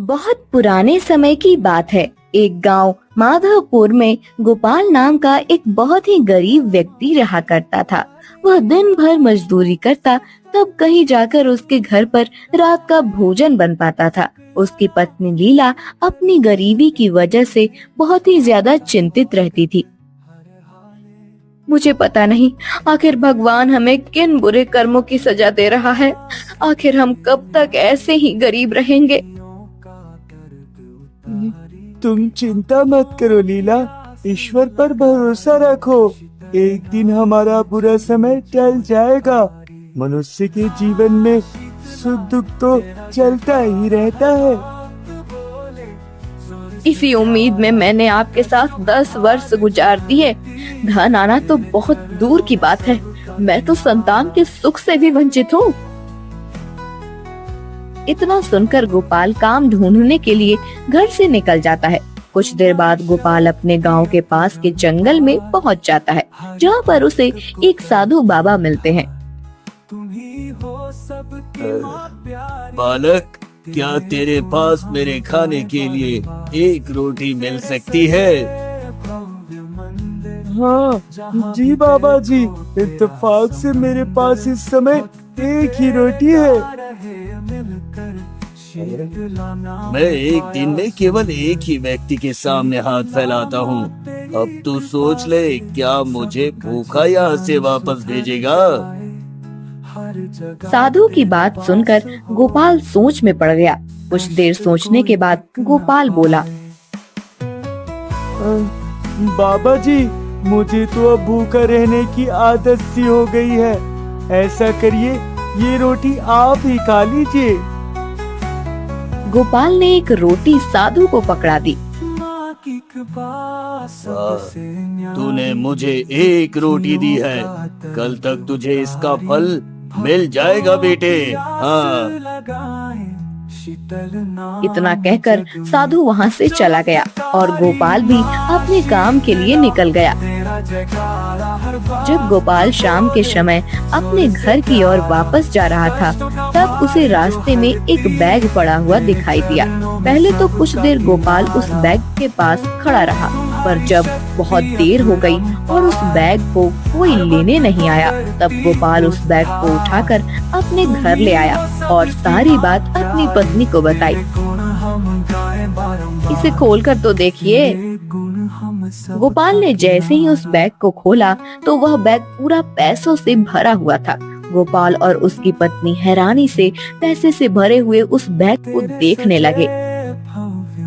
बहुत पुराने समय की बात है। एक गांव माधवपुर में गोपाल नाम का एक बहुत ही गरीब व्यक्ति रहा करता था। वह दिन भर मजदूरी करता, तब कहीं जाकर उसके घर पर रात का भोजन बन पाता था। उसकी पत्नी लीला अपनी गरीबी की वजह से बहुत ही ज्यादा चिंतित रहती थी। मुझे पता नहीं आखिर भगवान हमें किन बुरे कर्मों की सजा दे रहा है। आखिर हम कब तक ऐसे ही गरीब रहेंगे। तुम चिंता मत करो लीला, ईश्वर पर भरोसा रखो। एक दिन हमारा बुरा समय टल जाएगा। मनुष्य के जीवन में सुख दुख तो चलता ही रहता है। इसी उम्मीद में मैंने आपके साथ 10 वर्ष गुजार दिए। धन आना तो बहुत दूर की बात है, मैं तो संतान के सुख से भी वंचित हूँ। इतना सुनकर गोपाल काम ढूंढने के लिए घर से निकल जाता है। कुछ देर बाद गोपाल अपने गांव के पास के जंगल में पहुंच जाता है, जहां पर उसे एक साधु बाबा मिलते हैं। बालक, क्या तेरे पास मेरे खाने के लिए एक रोटी मिल सकती है? हाँ जी बाबा जी, इत्तेफाक से मेरे पास इस समय एक ही रोटी है। मैं एक दिन में केवल एक ही व्यक्ति के सामने हाथ फैलाता हूँ। अब तू सोच ले, क्या मुझे भूखा यहाँ से वापस भेजेगा? साधु की बात सुनकर गोपाल सोच में पड़ गया। कुछ देर सोचने के बाद गोपाल बोला, बाबा जी, मुझे तो अब भूखा रहने की आदत सी हो गई है। ऐसा करिए, ये रोटी आप ही खा लीजिए। गोपाल ने एक रोटी साधु को पकड़ा दी। तूने मुझे एक रोटी दी है, कल तक तुझे इसका फल मिल जाएगा बेटे। हाँ। इतना कहकर साधु वहाँ से चला गया और गोपाल भी अपने काम के लिए निकल गया। जब गोपाल शाम के समय अपने घर की ओर वापस जा रहा था, तब उसे रास्ते में एक बैग पड़ा हुआ दिखाई दिया। पहले तो कुछ देर गोपाल उस बैग के पास खड़ा रहा, पर जब बहुत देर हो गई और उस बैग को कोई लेने नहीं आया, तब गोपाल उस बैग को उठाकर अपने घर ले आया और सारी बात अपनी पत्नी को बताई। इसे खोलकर तो देखिए। गोपाल ने जैसे ही उस बैग को खोला तो वह बैग पूरा पैसों से भरा हुआ था। गोपाल और उसकी पत्नी हैरानी से पैसे से भरे हुए उस बैग को देखने लगे।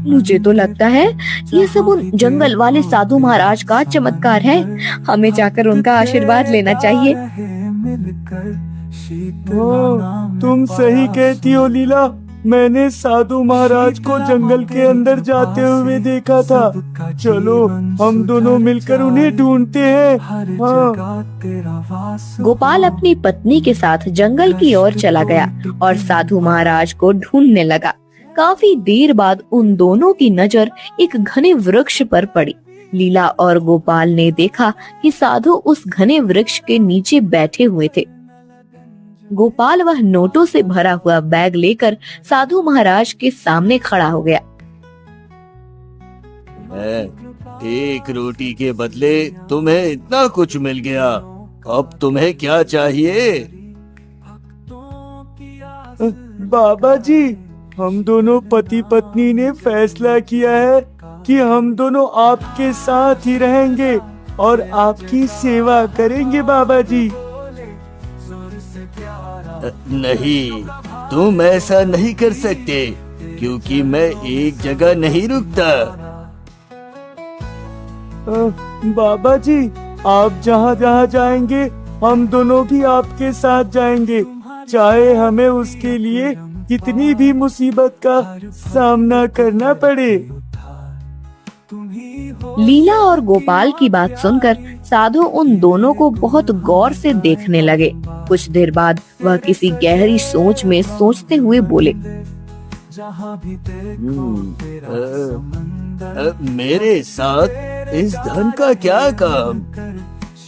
मुझे तो लगता है ये सब उन जंगल वाले साधु महाराज का चमत्कार है। हमें जाकर उनका आशीर्वाद लेना चाहिए। तुम सही कहती हो लीला, मैंने साधु महाराज को जंगल के अंदर जाते हुए देखा था। चलो हम दोनों मिलकर उन्हें ढूंढते हैं। हाँ। गोपाल अपनी पत्नी के साथ जंगल की ओर चला गया और साधु महाराज को ढूंढने लगा। काफी देर बाद उन दोनों की नजर एक घने वृक्ष पर पड़ी। लीला और गोपाल ने देखा कि साधु उस घने वृक्ष के नीचे बैठे हुए थे। गोपाल वह नोटों से भरा हुआ बैग लेकर साधु महाराज के सामने खड़ा हो गया। एक रोटी के बदले तुम्हें इतना कुछ मिल गया, अब तुम्हें क्या चाहिए? बाबा जी, हम दोनों पति पत्नी ने फैसला किया है कि हम दोनों आपके साथ ही रहेंगे और आपकी सेवा करेंगे बाबा जी। नहीं, तुम ऐसा नहीं कर सकते, क्योंकि मैं एक जगह नहीं रुकता। बाबा जी, आप जहाँ जहाँ जाएंगे हम दोनों भी आपके साथ जाएंगे, चाहे हमें उसके लिए कितनी भी मुसीबत का सामना करना पड़े। लीला और गोपाल की बात सुनकर साधु उन दोनों को बहुत गौर से देखने लगे। कुछ देर बाद वह किसी गहरी सोच में सोचते हुए बोले, मेरे साथ इस धन का क्या काम?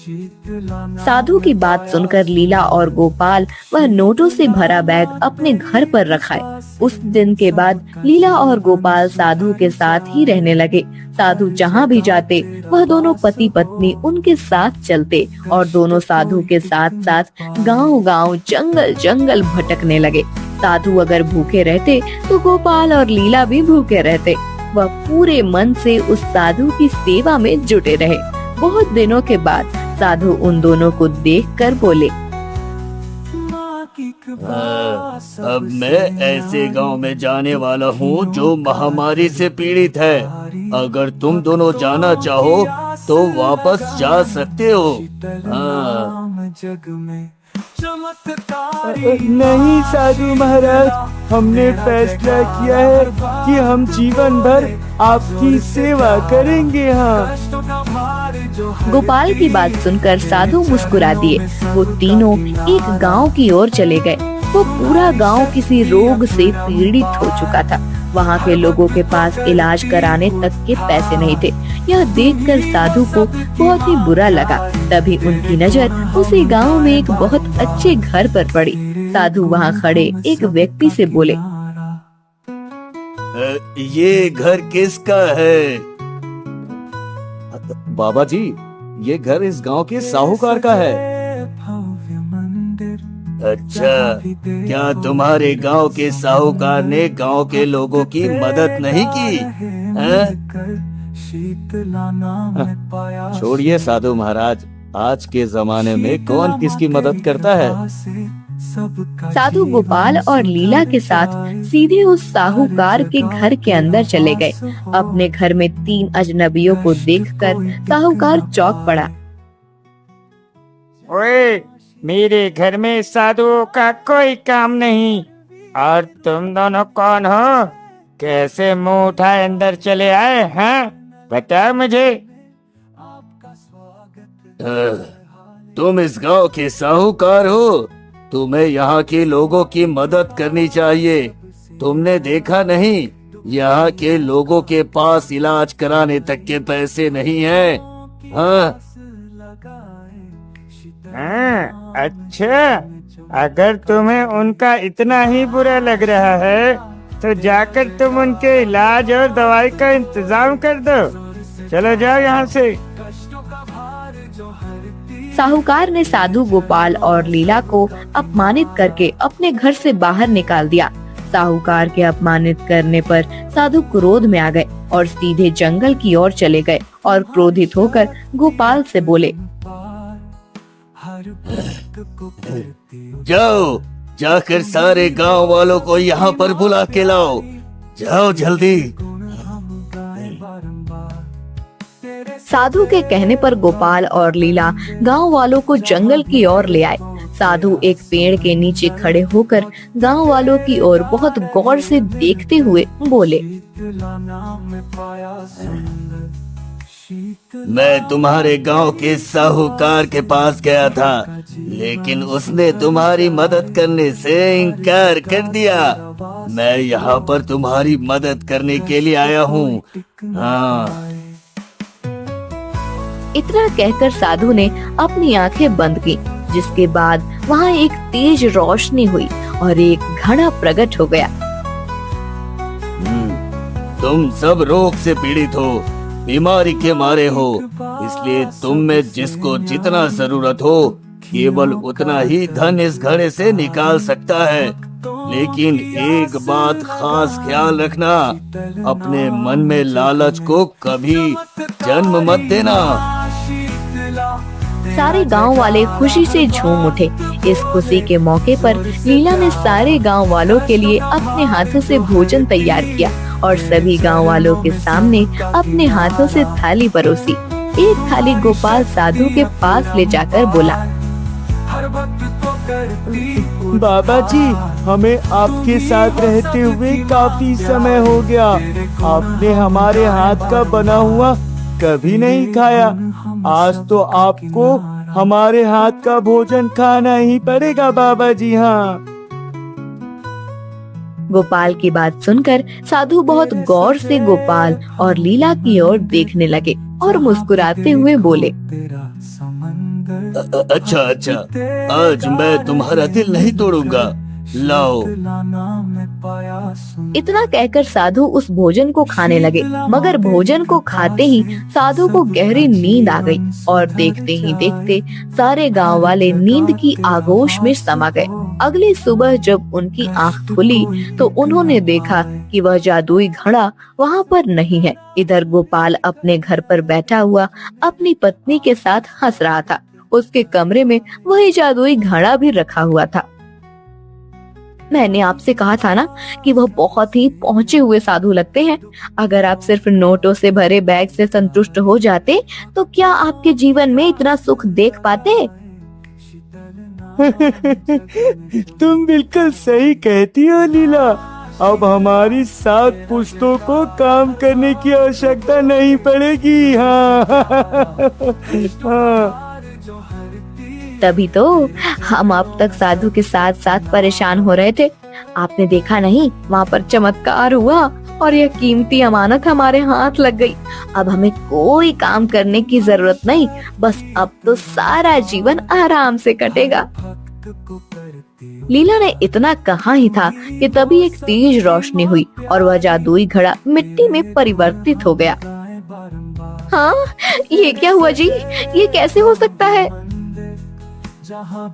साधु की बात सुनकर लीला और गोपाल वह नोटों से भरा बैग अपने घर पर रखाए। उस दिन के बाद लीला और गोपाल साधु के साथ ही रहने लगे। साधु जहाँ भी जाते वह दोनों पति पत्नी उनके साथ चलते और दोनों साधु के साथ साथ गांव-गांव, जंगल-जंगल भटकने लगे। साधु अगर भूखे रहते तो गोपाल और लीला भी भूखे रहते। वह पूरे मन से उस साधु की सेवा में जुटे रहे। बहुत दिनों के बाद साधु उन दोनों को देखकर बोले, अब मैं ऐसे गांव में जाने वाला हूँ जो महामारी से पीड़ित है। अगर तुम दोनों जाना चाहो तो वापस जा सकते हो। नहीं साधु महाराज, हमने फैसला किया है कि हम जीवन भर आपकी सेवा करेंगे। हाँ। गोपाल की बात सुनकर साधु मुस्कुरा दिए। वो तीनों एक गांव की ओर चले गए। वो पूरा गांव किसी रोग से पीड़ित हो चुका था। वहाँ के लोगों के पास इलाज कराने तक के पैसे नहीं थे। यह देखकर साधु को बहुत ही बुरा लगा। तभी उनकी नजर उसी गांव में एक बहुत अच्छे घर पर पड़ी। साधु वहाँ खड़े एक व्यक्ति से बोले, ये घर किसका है? बाबा जी, ये घर इस गांव के साहूकार का है। अच्छा, क्या तुम्हारे गांव के साहूकार ने गांव के लोगों की मदद नहीं की? छोड़िए साधु महाराज, आज के जमाने में कौन किसकी मदद करता है? साधु गोपाल और लीला के साथ सीधे उस साहूकार के घर के अंदर चले गए। अपने घर में 3 अजनबियों को देखकर साहूकार चौंक पड़ा। ओए, मेरे घर में साधुओं का कोई काम नहीं। और तुम दोनों कौन हो? कैसे मुंह उठाए अंदर चले आए? हाँ, बताओ मुझे। तुम इस गांव के साहूकार हो। तुम्हें यहाँ के लोगों की मदद करनी चाहिए। तुमने देखा नहीं, यहाँ के लोगों के पास इलाज कराने तक के पैसे नहीं हैं। हाँ। अच्छा, अगर तुम्हें उनका इतना ही बुरा लग रहा है तो जाकर तुम उनके इलाज और दवाई का इंतजाम कर दो। चलो जाओ यहाँ से। साहूकार ने साधु गोपाल और लीला को अपमानित करके अपने घर से बाहर निकाल दिया। साहूकार के अपमानित करने पर साधु क्रोध में आ गए और सीधे जंगल की ओर चले गए और क्रोधित होकर गोपाल से बोले, जाओ, जाकर सारे गांव वालों को यहाँ पर बुला के लाओ। जाओ जल्दी। साधु के कहने पर गोपाल और लीला गांव वालों को जंगल की ओर ले आए। साधु एक पेड़ के नीचे खड़े होकर गांव वालों की ओर बहुत गौर से देखते हुए बोले, मैं तुम्हारे गांव के साहूकार के पास गया था, लेकिन उसने तुम्हारी मदद करने से इनकार कर दिया। मैं यहाँ पर तुम्हारी मदद करने के लिए आया हूँ। हाँ। इतना कहकर साधु ने अपनी आंखें बंद की, जिसके बाद वहाँ एक तेज रोशनी हुई और एक घड़ा प्रकट हो गया। तुम सब रोग से पीड़ित हो, बीमारी के मारे हो, इसलिए तुम में जिसको जितना जरूरत हो केवल उतना ही धन इस घड़े से निकाल सकता है। लेकिन एक बात खास ख्याल रखना, अपने मन में लालच को कभी जन्म मत देना। सारे गांव वाले खुशी से झूम उठे। इस खुशी के मौके पर लीला ने सारे गांव वालों के लिए अपने हाथों से भोजन तैयार किया और सभी गांव वालों के सामने अपने हाथों से थाली परोसी। एक थाली गोपाल साधु के पास ले जाकर बोला, बाबा जी, हमें आपके साथ रहते हुए काफी समय हो गया। आपने हमारे हाथ का बना हुआ कभी नहीं खाया। आज तो आपको हमारे हाथ का भोजन खाना ही पड़ेगा बाबा जी। हाँ। गोपाल की बात सुनकर साधु बहुत गौर से गोपाल और लीला की ओर देखने लगे और मुस्कुराते हुए बोले, अच्छा अच्छा, आज मैं तुम्हारा दिल नहीं तोड़ूंगा, लाओ। इतना कहकर साधु उस भोजन को खाने लगे, मगर भोजन को खाते ही साधु को गहरी नींद आ गई और देखते ही देखते सारे गांव वाले नींद की आगोश में समा गए। अगली सुबह जब उनकी आंख खुली तो उन्होंने देखा कि वह जादुई घड़ा वहां पर नहीं है। इधर गोपाल अपने घर पर बैठा हुआ अपनी पत्नी के साथ हंस रहा था। उसके कमरे में वही जादुई घड़ा भी रखा हुआ था। मैंने आपसे कहा था ना कि वह बहुत ही पहुंचे हुए साधु लगते हैं। अगर आप सिर्फ नोटों से भरे बैग से संतुष्ट हो जाते तो क्या आपके जीवन में इतना सुख देख पाते? तुम बिल्कुल सही कहती हो लीला। अब हमारी 7 पुश्तों को काम करने की आवश्यकता नहीं पड़ेगी। हाँ, हाँ। तभी तो हम अब तक साधु के साथ साथ परेशान हो रहे थे। आपने देखा नहीं, वहाँ पर चमत्कार हुआ और यह कीमती अमानत हमारे हाथ लग गई। अब हमें कोई काम करने की जरूरत नहीं, बस अब तो सारा जीवन आराम से कटेगा। लीला ने इतना कहा ही था कि तभी एक तेज रोशनी हुई और वह जादुई घड़ा मिट्टी में परिवर्तित हो गया। हाँ, ये क्या हुआ जी? ये कैसे हो सकता है?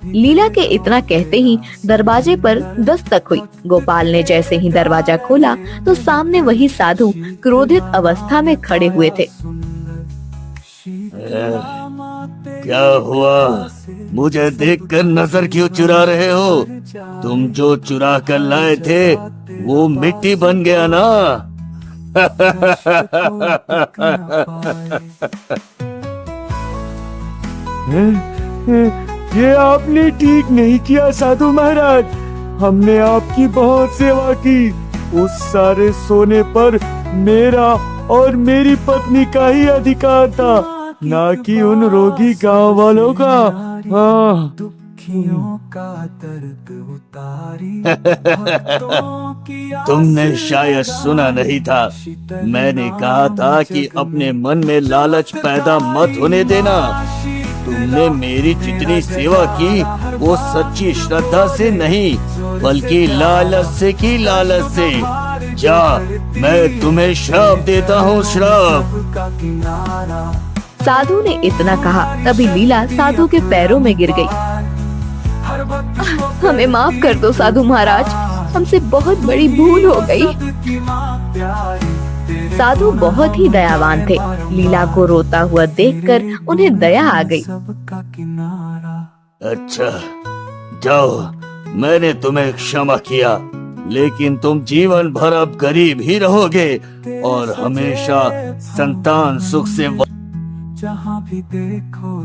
लीला के इतना कहते ही दरवाजे पर दस्तक हुई। गोपाल ने जैसे ही दरवाजा खोला तो सामने वही साधु क्रोधित अवस्था में खड़े हुए थे। क्या हुआ? मुझे देखकर नजर क्यों चुरा रहे हो? तुम जो चुरा कर लाए थे वो मिट्टी बन गया ना। ये आपने ठीक नहीं किया साधु महाराज। हमने आपकी बहुत सेवा की। उस सारे सोने पर मेरा और मेरी पत्नी का ही अधिकार था, ना कि उन रोगी गांव वालों का। हाँ। तुमने शायद सुना नहीं था, मैंने कहा था कि अपने मन में लालच पैदा मत होने देना। तुमने मेरी जितनी सेवा की वो सच्ची श्रद्धा से नहीं बल्कि लालच से की। लालच से जा, मैं तुम्हें श्राप देता हूँ, श्राप। साधु ने इतना कहा तभी लीला साधु के पैरों में गिर गई। हमें माफ कर दो साधु महाराज, हमसे बहुत बड़ी भूल हो गई। साधु बहुत ही दयावान थे। लीला को रोता हुआ देखकर उन्हें दया आ गई। अच्छा, जाओ, मैंने तुम्हें क्षमा किया, लेकिन तुम जीवन भर अब गरीब ही रहोगे और हमेशा संतान सुख से जहाँ भी देखो